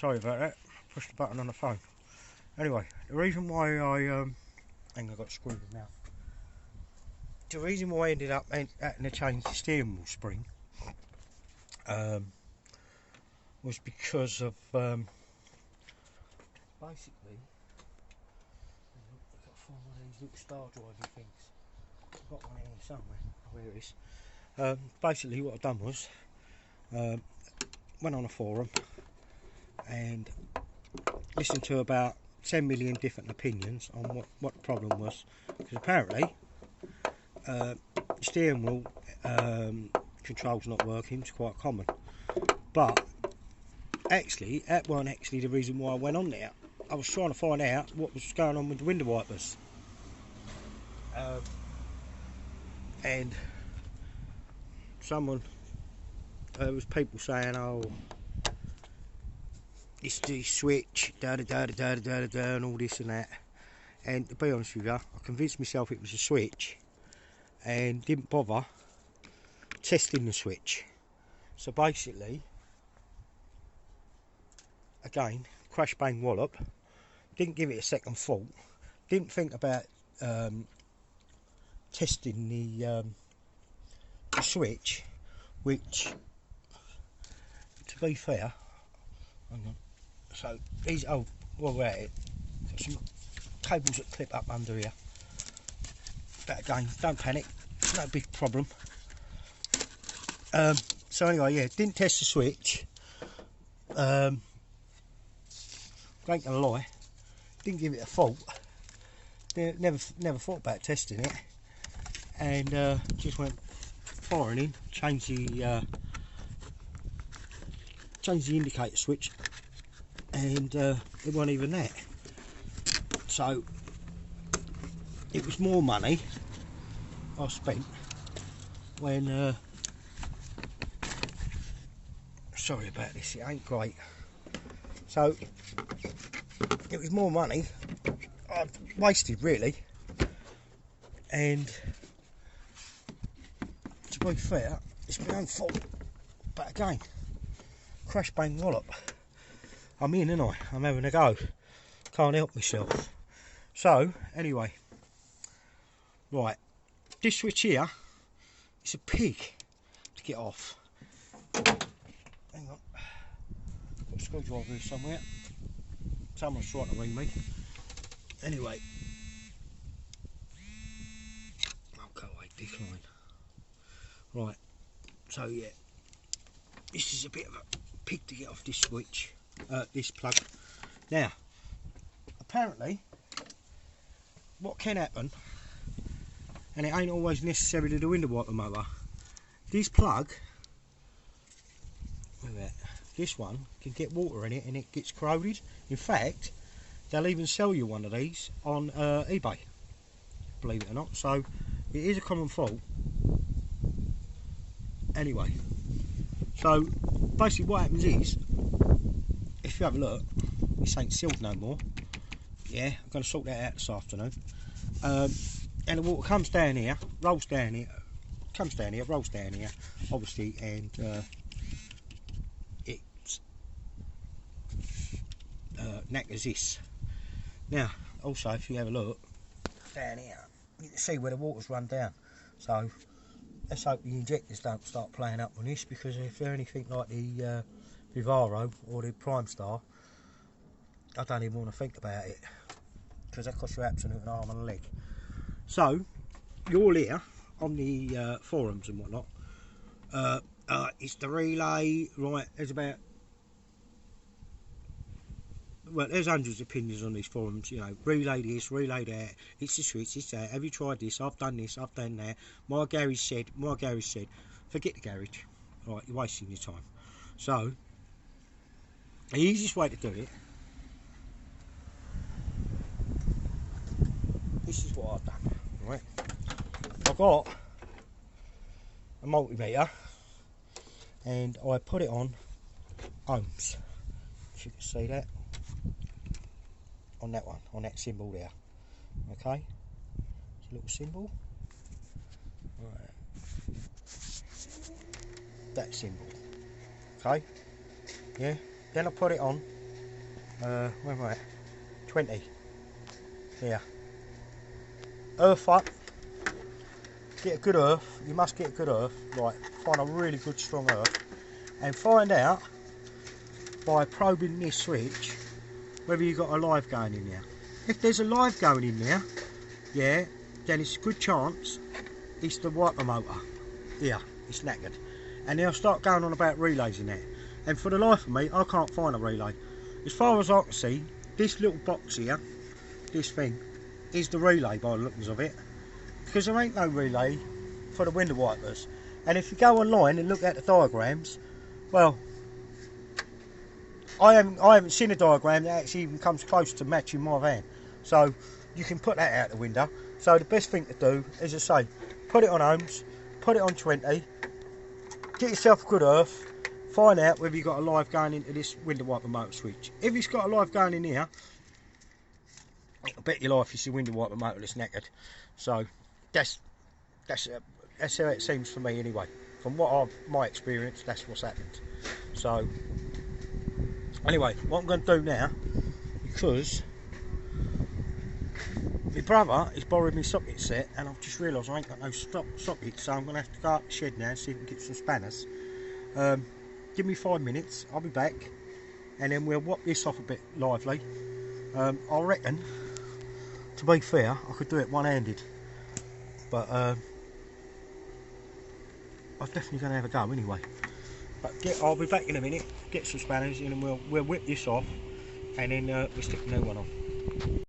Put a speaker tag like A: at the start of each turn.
A: sorry about that. Pushed the button on the phone. Anyway, the reason why I hang on, I got screwed in now. The reason why I ended up having to change the steering wheel spring was because of basically, I've got to find one of these little star driving things. I've got one in here somewhere. Oh, here it is. Basically, what I've done was went on a forum and listened to about 10 million different opinions on what the problem was, because apparently steering wheel control's not working. It's quite common, but actually that weren't actually the reason why I went on there. I was trying to find out what was going on with the window wipers, and there was people saying, oh, it's the switch, da da da da da da da, and all this and that. And to be honest with you, I convinced myself it was a switch and didn't bother testing the switch. So basically, again, crash bang wallop, didn't give it a second thought, didn't think about testing the switch, which, to be fair, hang on. So these, oh, well, we're at it. Got some cables that clip up under here. But again, don't panic, it's no big problem. So anyway, yeah, didn't test the switch. Ain't gonna lie, didn't give it a thought. Never thought about testing it, and just went firing in. Changed the indicator switch, and it wasn't even that. So it was more money I spent when sorry about this, it ain't great. So it was more money I wasted, really. And to be fair, it's my own fault. But again, crash bang wallop, I'm in, ain't I? I'm having a go, can't help myself. So anyway, right, this switch here, it's a pig to get off. Hang on, got a screwdriver here somewhere. Someone's trying to ring me. Anyway, I'll go away, decline. Right, so yeah, this is a bit of a pig to get off this switch, this plug. Now, apparently, what can happen, and it ain't always necessarily the window wiper motor, this plug, look at that, this one can get water in it and it gets corroded. In fact, they'll even sell you one of these on eBay, believe it or not. So it is a common fault. Anyway, so basically what happens is, if you have a look, this ain't sealed no more. Yeah, I'm going to sort that out this afternoon. And the water comes down here, rolls down here, comes down here, rolls down here, obviously, and it's knackers this. Now, also, if you have a look down here, you can see where the water's run down. So let's hope the injectors don't start playing up on this, because if they're anything like the Vivaro or the Prime Star, I don't even want to think about it, because that costs you absolute an arm and a leg. So you're all here on the forums and whatnot. It's the relay, right? There's hundreds of opinions on these forums, you know, relay this, relay that, it's the switch, it's that, have you tried this, I've done this, I've done that, my garage said, forget the garage, right, you're wasting your time. So, the easiest way to do it, this is what I've done, right, I've got a multimeter, and I put it on ohms, if you can see that. On that one, on that symbol there. Okay, it's a little symbol. Right. That symbol. Okay. Yeah. Then I put it on where am I at? 20. Here. Earth up. Get a good earth. You must get a good earth. Right, find a really good strong earth. And find out by probing this switch whether you've got a live going in there. If there's a live going in there, yeah, then it's a good chance it's the wiper motor. Here, it's knackered. And they'll start going on about relays in there. And for the life of me, I can't find a relay. As far as I can see, this little box here, this thing, is the relay by the lookings of it. Because there ain't no relay for the window wipers. And if you go online and look at the diagrams, well, I haven't seen a diagram that actually even comes close to matching my van. So you can put that out the window. So the best thing to do is, as I say, put it on ohms, put it on 20, get yourself a good earth, find out whether you've got a live going into this window wiper motor switch. If it's got a live going in here, I'll bet your life it's the window wiper motor that's knackered. So that's how it seems for me anyway. From my experience, that's what's happened. So anyway, what I'm going to do now, because my brother is borrowing me socket set, and I've just realised I ain't got no sockets, so I'm going to have to go up the shed now and see if I can get some spanners. Give me 5 minutes, I'll be back, and then we'll whop this off a bit lively. I reckon, to be fair, I could do it one-handed, but I'm definitely going to have a go anyway. But I'll be back in a minute, get some spanners, and then we'll whip this off, and then we'll stick the new one on.